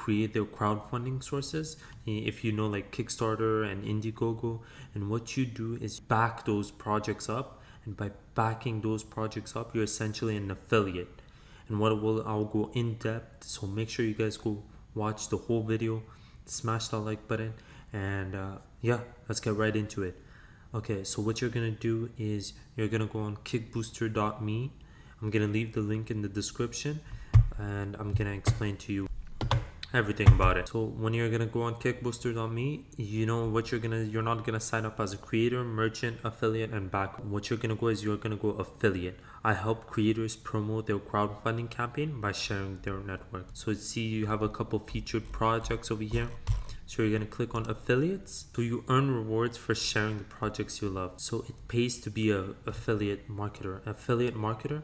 create their crowdfunding sources. If you know, like Kickstarter and Indiegogo, and what you do is back those projects up, and by backing those projects up, you're essentially an affiliate. And I'll go in depth, so make sure you guys go watch the whole video, smash that like button, and yeah, let's get right into it. Okay, so what you're gonna do is you're gonna go on kickbooster.me. I'm gonna leave the link in the description, and I'm gonna explain to you everything about it. So when you're gonna go on kickbooster.me, you know what you're not gonna sign up as a creator, merchant, affiliate, and back. What you're gonna go is you're gonna go affiliate. I help creators promote their crowdfunding campaign by sharing their network. So see, you have a couple featured projects over here. So you're gonna click on affiliates. So you earn rewards for sharing the projects you love. So it pays to be a affiliate marketer. Affiliate marketer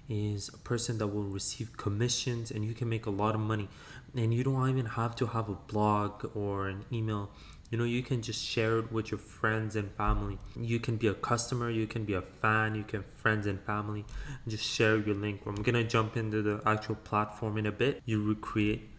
is a person that will receive commissions, and you can make a lot of money, and you don't even have to have a blog or an email. You can just share it with your friends and family. You can be a customer, you can be a fan, you can friends and family, and just share your link. I'm gonna jump into the actual platform in a bit. You recreate.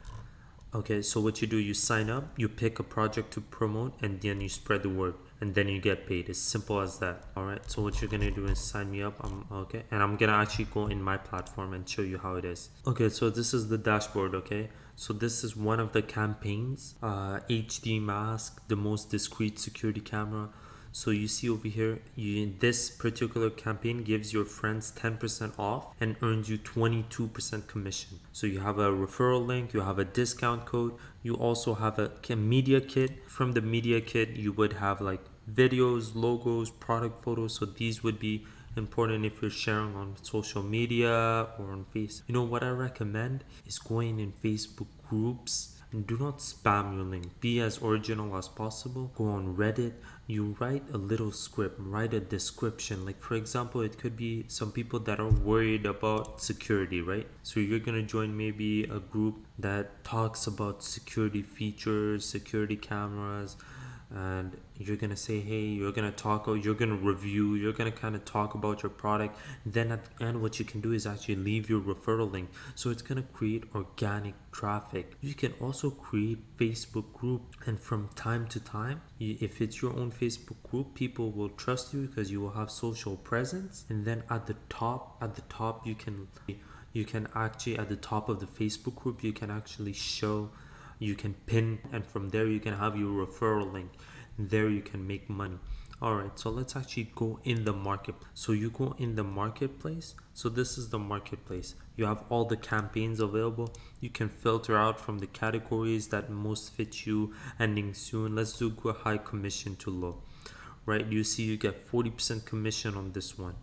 Okay, so what you do, you sign up, you pick a project to promote, and then you spread the word, and then you get paid. It's simple as that. All right, so what you're gonna do is sign me up. Okay, and I'm gonna actually go in my platform and show you how it is. Okay, so this is the dashboard. Okay, so this is one of the campaigns. HD mask, the most discreet security camera. So you see over here, this particular campaign gives your friends 10% off and earns you 22% commission. So you have a referral link, you have a discount code, you also have a media kit. From the media kit, you would have like videos, logos, product photos. So these would be important if you're sharing on social media or on Facebook. What I recommend is going in Facebook groups. And do not spam your link. Be as original as possible. Go on Reddit. You write a little script, write a description. Like, for example, it could be some people that are worried about security, right? So you're gonna join maybe a group that talks about security features, security cameras, and you're gonna say, hey, you're gonna review, you're gonna kind of talk about your product. Then at the end, what you can do is actually leave your referral link. So it's gonna create organic traffic. You can also create Facebook group, and from time to time, if it's your own Facebook group, people will trust you because you will have social presence. And then at the top, you can actually, at the top of the Facebook group, you can actually show, you can pin, and from there you can have your referral link. There you can make money. Alright, so let's actually go in the market. So you go in the marketplace. So this is the marketplace. You have all the campaigns available. You can filter out from the categories that most fit you. Ending soon. Let's do high commission to low. Right, you see you get 40% commission on this one.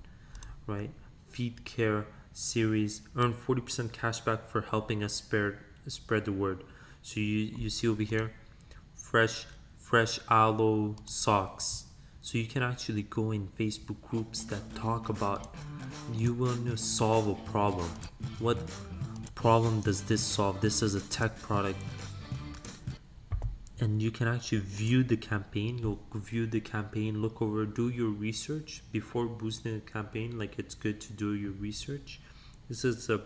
Right, feed care series, earn 40% cashback for helping us spread the word. So you see over here, fresh aloe socks. So you can actually go in Facebook groups that talk about, you want to solve a problem. What problem does this solve? This is a tech product. And you can actually view the campaign. You'll view the campaign, look over, do your research before boosting a campaign. Like, it's good to do your research. This is a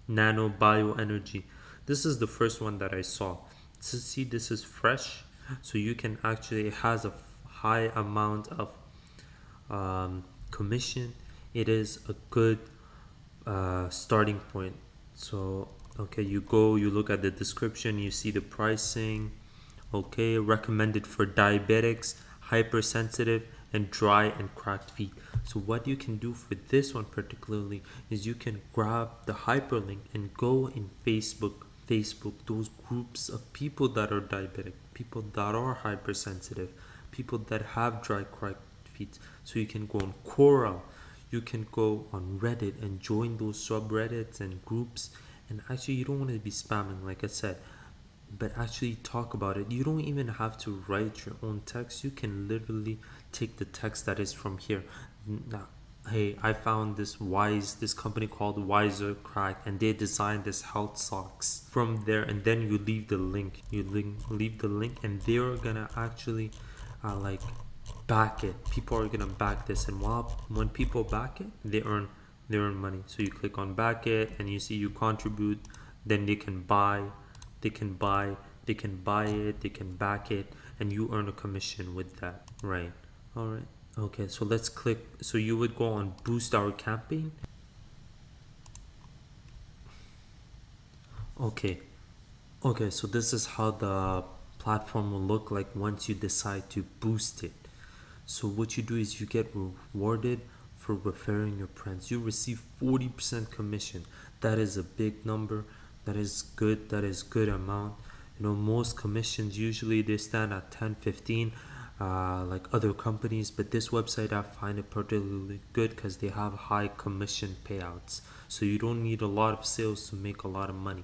nano bioenergy. This is the first one that I saw. So see, this is fresh. So you can actually, it has a high amount of commission. It is a good starting point. So, okay, you look at the description, you see the pricing. Okay, recommended for diabetics, hypersensitive, and dry and cracked feet. So what you can do for this one particularly is you can grab the hyperlink and go in Facebook, those groups of people that are diabetic, people that are hypersensitive, people that have dry cracked feet. So you can go on Quora, you can go on Reddit and join those subreddits and groups. And actually, you don't want to be spamming, like I said, but actually talk about it. You don't even have to write your own text. You can literally take the text that is from here. Now, hey, I found this company called Wiser Crack, and they designed this health socks from there. And then you leave the link. Leave the link, and they're gonna actually back it. People are gonna back this, and when people back it, they earn money. So you click on back it, and you see you contribute. Then they can buy They can buy, they can buy it, they can back it, and you earn a commission with that. Right. All right. Okay, so let's click. So you would go on boost our campaign. Okay. Okay, so this is how the platform will look like once you decide to boost it. So what you do is you get rewarded for referring your friends. You receive 40% commission. That is a big number. That is good. That is good amount. You know, most commissions usually they stand at 10, 15, like other companies, but this website I find it particularly good because they have high commission payouts. So you don't need a lot of sales to make a lot of money.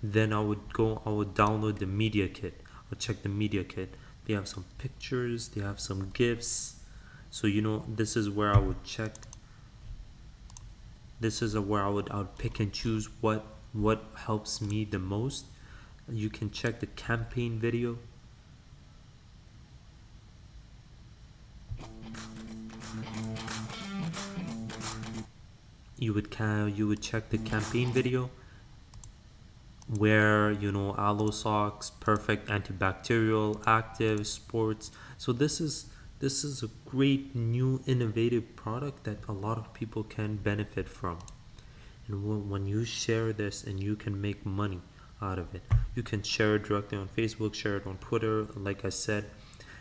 Then I would download the media kit. I'll check the media kit. They have some pictures, they have some gifs. So you know, this is where I would check. This is where I would pick and choose what helps me the most. You can check the campaign video. You would check the campaign video where you know aloe socks, perfect antibacterial, active, sports. So this is a great new innovative product that a lot of people can benefit from. And when you share this and you can make money out of it, you can share it directly on Facebook, share it on Twitter, like I said,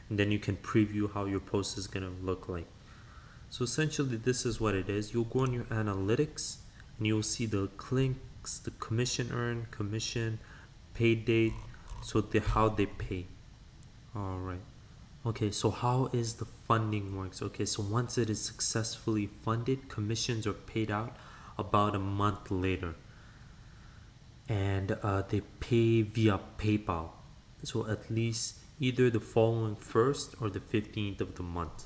and then you can preview how your post is gonna look like. So essentially, this is what it is. You'll go on your analytics and you'll see the clicks, the commission earned, commission, pay date, so how they pay. All right. Okay, so how is the funding works? Okay, so once it is successfully funded, commissions are paid out about a month later, and they pay via PayPal. So at least either the following first or the 15th of the month.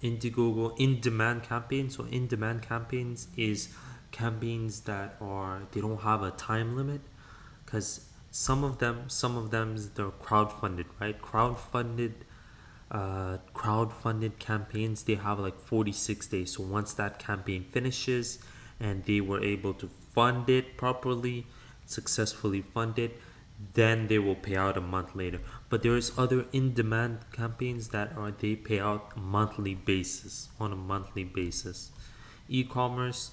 Indiegogo in-demand campaign. So in-demand campaigns is campaigns that are they don't have a time limit, because some of them they're crowdfunded, right? Crowdfunded campaigns, they have like 46 days. So once that campaign finishes and they were able to fund it properly, successfully fund it, then they will pay out a month later. But there's other in-demand campaigns that are they pay out monthly basis, on a monthly basis. E-commerce,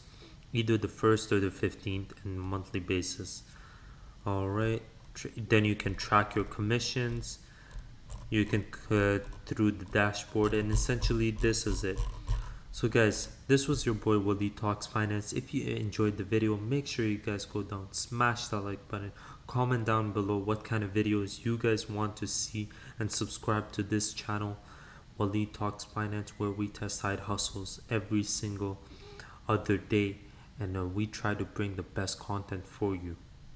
either the first or the 15th and monthly basis. All right. Then you can track your commissions. You can cut through the dashboard, and essentially this is it. So guys, this was your boy Waleed Talks Finance. If you enjoyed the video, make sure you guys go down, smash that like button, comment down below what kind of videos you guys want to see, and subscribe to this channel, Waleed Talks Finance, where we test side hustles every single other day, and we try to bring the best content for you.